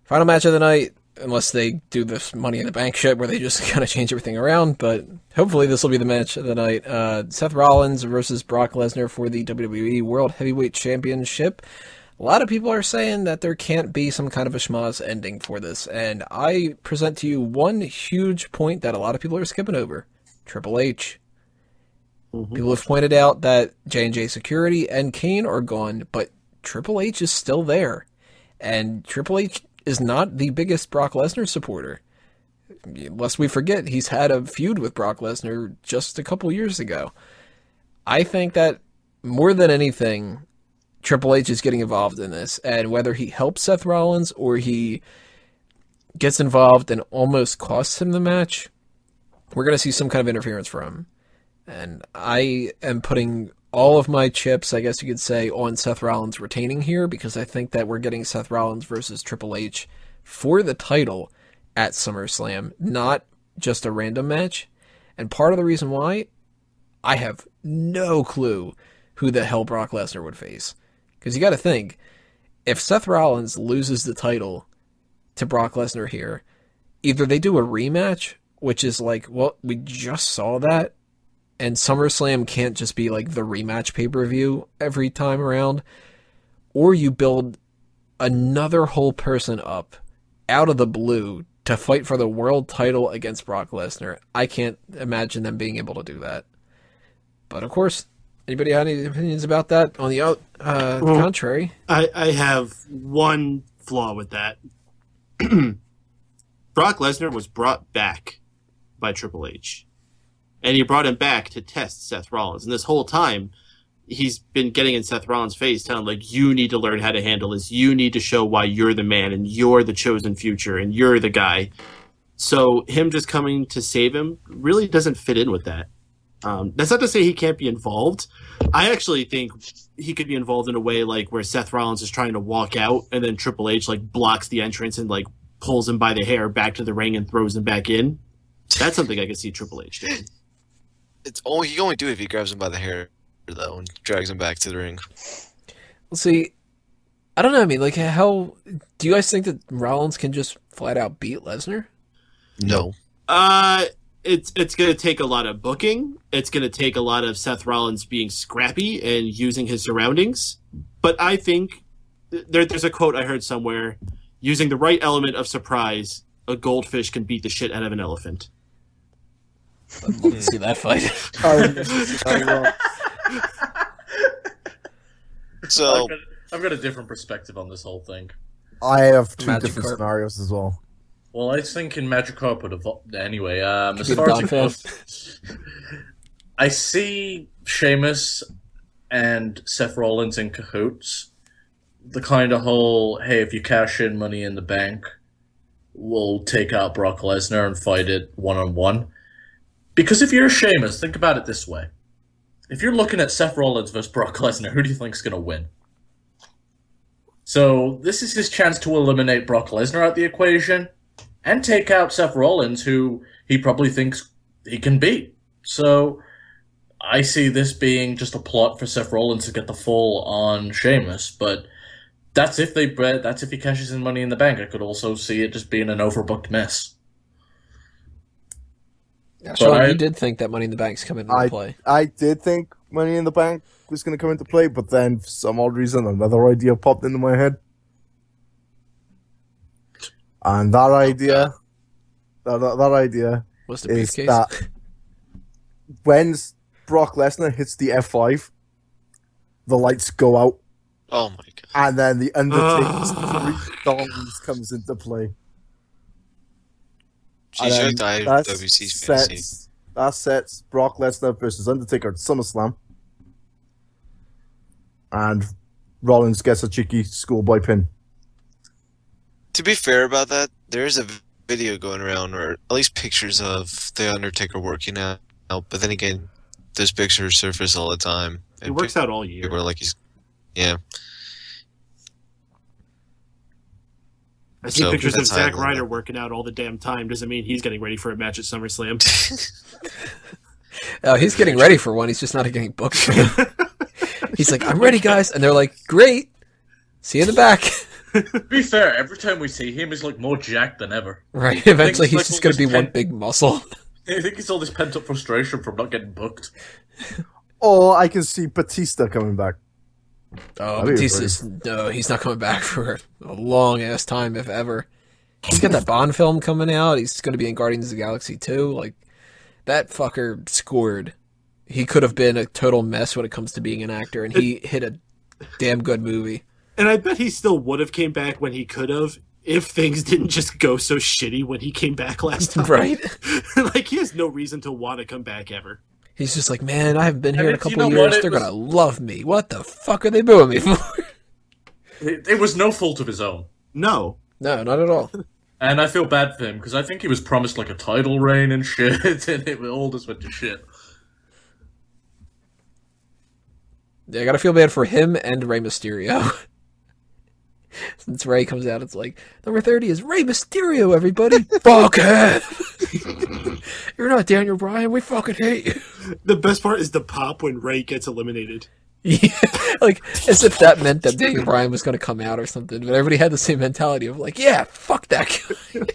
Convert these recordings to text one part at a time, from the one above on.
Final match of the night, unless they do this Money in the Bank shit where they just kind of change everything around, but hopefully this will be the match of the night. Seth Rollins versus Brock Lesnar for the WWE World Heavyweight Championship. A lot of people are saying that there can't be some kind of a schmoz ending for this, and I present to you one huge point that a lot of people are skipping over. Triple H. Mm-hmm. People have pointed out that J&J Security and Kane are gone, but Triple H is still there. And Triple H is not the biggest Brock Lesnar supporter. Lest we forget, he's had a feud with Brock Lesnar just a couple years ago. I think that more than anything, Triple H is getting involved in this, and whether he helps Seth Rollins or he gets involved and almost costs him the match, we're going to see some kind of interference from him. And I am putting all of my chips, I guess you could say, on Seth Rollins retaining here, because I think that we're getting Seth Rollins versus Triple H for the title at SummerSlam, not just a random match. And part of the reason why, I have no clue who the hell Brock Lesnar would face. Because you got to think, if Seth Rollins loses the title to Brock Lesnar here, either they do a rematch, which is like, well, we just saw that, and SummerSlam can't just be like the rematch pay-per-view every time around, or you build another whole person up out of the blue to fight for the world title against Brock Lesnar. I can't imagine them being able to do that. But of course, anybody have any opinions about that? On the contrary, I have one flaw with that. Brock Lesnar was brought back by Triple H. And he brought him back to test Seth Rollins. And this whole time, he's been getting in Seth Rollins' face, telling him, like, you need to learn how to handle this. You need to show why you're the man, and you're the chosen future, and you're the guy. So him just coming to save him really doesn't fit in with that. That's not to say he can't be involved. I actually think he could be involved in a way like where Seth Rollins is trying to walk out, and then Triple H like blocks the entrance and like pulls him by the hair back to the ring and throws him back in. That's something I could see Triple H doing. He can only do it if he grabs him by the hair, though, and drags him back to the ring. Well, see, I don't know. I mean, like, how do you guys think that Rollins can just flat out beat Lesnar? No. It's going to take a lot of booking. It's going to take a lot of Seth Rollins being scrappy and using his surroundings. But I think there's a quote I heard somewhere: using the right element of surprise, a goldfish can beat the shit out of an elephant. I'd love to see that fight. So I've got a different perspective on this whole thing. I have two Magic different Carp. scenarios as well. Well, I think in Magikarp would evolve anyway. As far as it goes, I see Sheamus and Seth Rollins in cahoots. The kind of whole, hey, if you cash in Money in the Bank, we'll take out Brock Lesnar and fight it one-on-one. Because if you're Sheamus, think about it this way. If you're looking at Seth Rollins versus Brock Lesnar, who do you think's going to win? So this is his chance to eliminate Brock Lesnar out the equation and take out Seth Rollins, who he probably thinks he can beat. So I see this being just a plot for Seth Rollins to get the fall on Sheamus, but that's if he cashes in Money in the Bank. I could also see it just being an overbooked mess. Yeah, Sean, you did think that Money in the Bank's coming into play. I did think Money in the Bank was going to come into play, but then for some odd reason another idea popped into my head. And that idea, that idea What's the is briefcase? that when Brock Lesnar hits the F5, the lights go out, oh my god! and then the Undertaker's three thongs comes into play. Jeez, you're like the IWC's fantasy. That sets Brock Lesnar versus Undertaker at SummerSlam, and Rollins gets a cheeky schoolboy pin. To be fair about that, there is a video going around, or at least pictures of the Undertaker working out. But then again, those pictures surface all the time. He works out all year. People are like, yeah. I see pictures of Zack Ryder working out all the damn time. Doesn't mean he's getting ready for a match at SummerSlam. Oh, he's getting ready for one. He's just not getting booked for it. He's like, I'm ready, guys. And they're like, great. See you in the back. To be fair, every time we see him, he's like more jacked than ever. Right, eventually he's like just going to be one big muscle. I think it's all this pent-up frustration from not getting booked. Or I can see Batista coming back. Oh, Batista's... No, he's not coming back for a long-ass time, if ever. He's got that Bond film coming out. He's going to be in Guardians of the Galaxy 2. Like, that fucker scored. He could have been a total mess when it comes to being an actor, and he hit a damn good movie. And I bet he still would have came back when he could have, if things didn't just go so shitty when he came back last time. Right? Like, he has no reason to want to come back ever. He's just like, man, I haven't been here in a couple of years. They're going to love me. What the fuck are they booing me for? It was no fault of his own. No. No, not at all. And I feel bad for him, because I think he was promised like a title reign and shit, and it all just went to shit. Yeah, I gotta feel bad for him and Rey Mysterio. Since Rey comes out, it's like, number 30 is Rey Mysterio, everybody! Fuck him! You're not Daniel Bryan, we fucking hate you. The best part is the pop when Rey gets eliminated. Yeah, like, as if that meant that Daniel Bryan was gonna come out or something, but everybody had the same mentality of like, yeah, fuck that guy.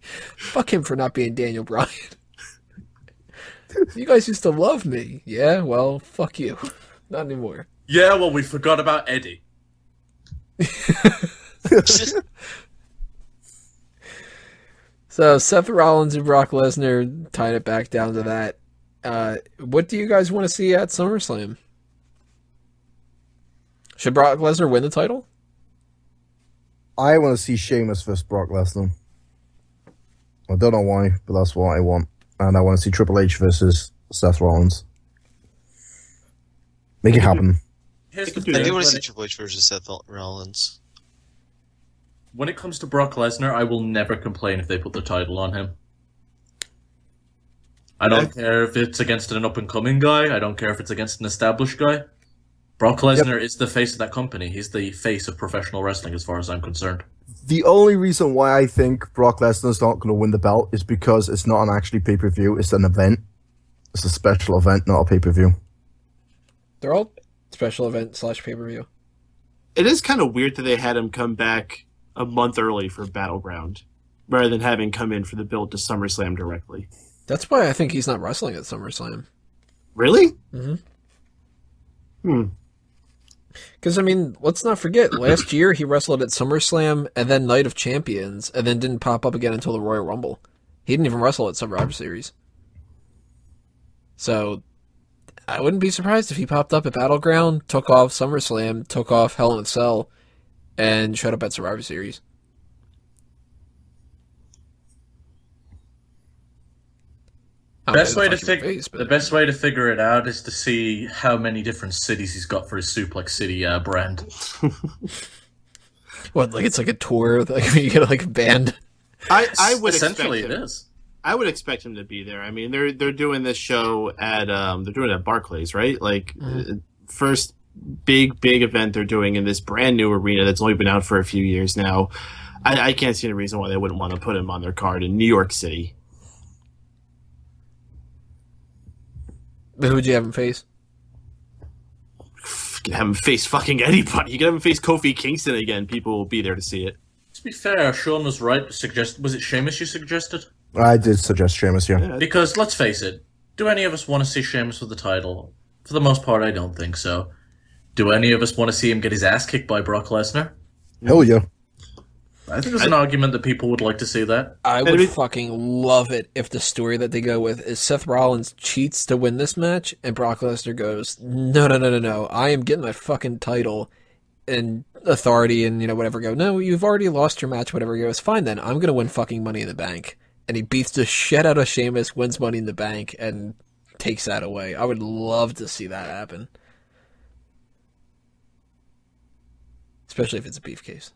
Fuck him for not being Daniel Bryan. You guys used to love me. Yeah, well, fuck you. Not anymore. Yeah, well, we forgot about Eddie. So, Seth Rollins and Brock Lesnar tied it back down to that. What do you guys want to see at SummerSlam? Should Brock Lesnar win the title? I want to see Sheamus versus Brock Lesnar. I don't know why, but that's what I want. And I want to see Triple H versus Seth Rollins. Make it happen. I do want to see Triple H versus Seth Rollins. When it comes to Brock Lesnar, I will never complain if they put the title on him. I don't care if it's against an up-and-coming guy. I don't care if it's against an established guy. Brock Lesnar is the face of that company. He's the face of professional wrestling as far as I'm concerned. The only reason why I think Brock Lesnar's not going to win the belt is because it's not an actually pay-per-view. It's an event. It's a special event, not a pay-per-view. They're all special event / pay-per-view. It is kind of weird that they had him come back a month early for Battleground, rather than having come in for the build to SummerSlam directly. That's why I think he's not wrestling at SummerSlam. Really? Mm-hmm. Because, I mean, let's not forget, last year he wrestled at SummerSlam and then Night of Champions, and then didn't pop up again until the Royal Rumble. He didn't even wrestle at Survivor Series. So, I wouldn't be surprised if he popped up at Battleground, took off SummerSlam, took off Hell in a Cell, and showed up at Survivor Series. The best way to figure it out is to see how many different cities he's got for his Suplex City brand. What, like it's like a tour? Like you get like a band? I would essentially expect him. It is. I would expect him to be there. I mean, they're doing this show at Barclays, right? Like first big event they're doing in this brand new arena that's only been out for a few years now. I can't see any reason why they wouldn't want to put him on their card in New York City. But who would you have him face? You can have him face fucking anybody. You can have him face Kofi Kingston again. People will be there to see it. To be fair, Sean was right. Was it Sheamus you suggested? I did suggest Sheamus, yeah. Because, let's face it, do any of us want to see Sheamus with the title? For the most part, I don't think so. Do any of us want to see him get his ass kicked by Brock Lesnar? Hell yeah. I think there's an argument that people would like to see that. I would fucking love it if the story that they go with is Seth Rollins cheats to win this match, and Brock Lesnar goes, no, I am getting my fucking title, and authority and, whatever go, no, you've already lost your match, whatever. He goes, fine then, I'm going to win fucking Money in the Bank. And he beats the shit out of Sheamus, wins Money in the Bank, and takes that away. I would love to see that happen. Especially if it's a briefcase.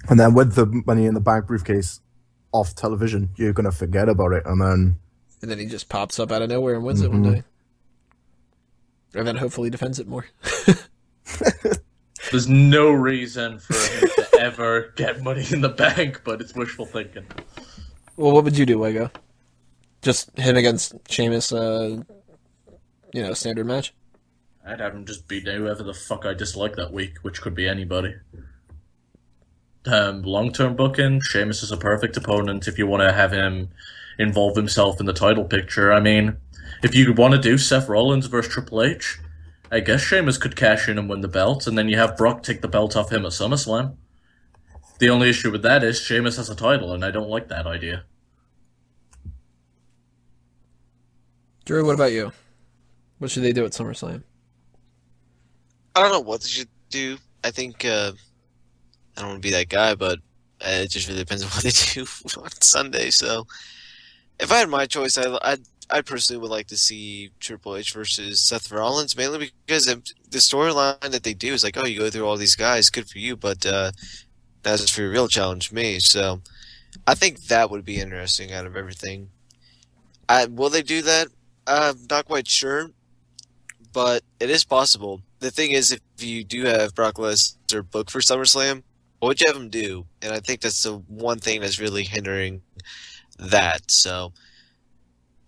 And then with the Money in the Bank briefcase off television, you're going to forget about it. And then he just pops up out of nowhere and wins it one day. And then hopefully defends it more. There's no reason for him to ever get Money in the Bank, but it's wishful thinking. Well, what would you do, Wego? Just him against Sheamus, standard match? I'd have him just beat whoever the fuck I dislike that week, which could be anybody. Long-term booking, Sheamus is a perfect opponent if you want to have him involve himself in the title picture. I mean, if you want to do Seth Rollins versus Triple H, I guess Sheamus could cash in and win the belt, and then you have Brock take the belt off him at SummerSlam. The only issue with that is Sheamus has a title, and I don't like that idea. Drew, what about you? What should they do at SummerSlam? I don't know what they should do. I think, I don't want to be that guy, but it just really depends on what they do on Sunday. So, if I had my choice, I personally would like to see Triple H versus Seth Rollins, mainly because the storyline that they do is like, oh, you go through all these guys, good for you, but that's for your real challenge, me. So, I think that would be interesting out of everything. Will they do that? I'm not quite sure, but it is possible. The thing is, if you do have Brock Lesnar booked for SummerSlam, what would you have him do? And I think that's the one thing that's really hindering that. So,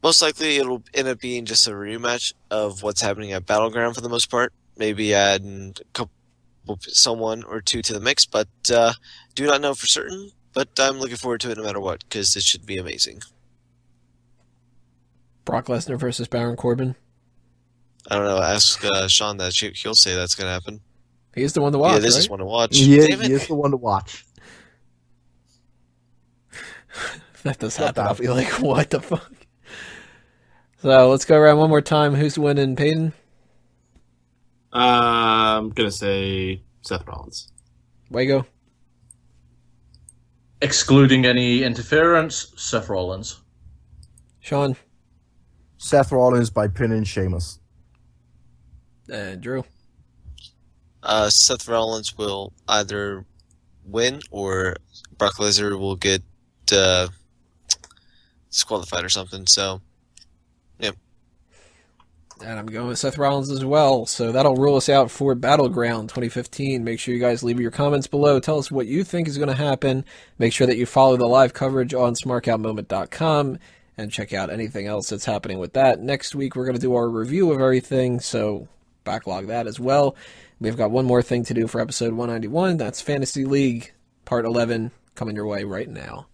most likely it'll end up being just a rematch of what's happening at Battleground for the most part. Maybe adding someone or two to the mix, but do not know for certain. But I'm looking forward to it no matter what, because it should be amazing. Brock Lesnar versus Baron Corbin? I don't know. Ask Sean that. He'll say that's going to happen. He's the one to watch, Yeah, this right? is one to watch. Yeah, Damn it. he is the one to watch. If that does happen, I'll be like, what the fuck? So let's go around one more time. Who's winning, Peyton? I'm going to say Seth Rollins. Wago? Excluding any interference, Seth Rollins. Sean? Seth Rollins by pinning Sheamus. Drew? Seth Rollins will either win or Brock Lesnar will get disqualified or something. So, yeah. And I'm going with Seth Rollins as well. So that'll rule us out for Battleground 2015. Make sure you guys leave your comments below. Tell us what you think is going to happen. Make sure that you follow the live coverage on smarkoutmoment.com and check out anything else that's happening with that. Next week, we're going to do our review of everything, so backlog that as well. We've got one more thing to do for episode 191. That's Fantasy League Part 11 coming your way right now.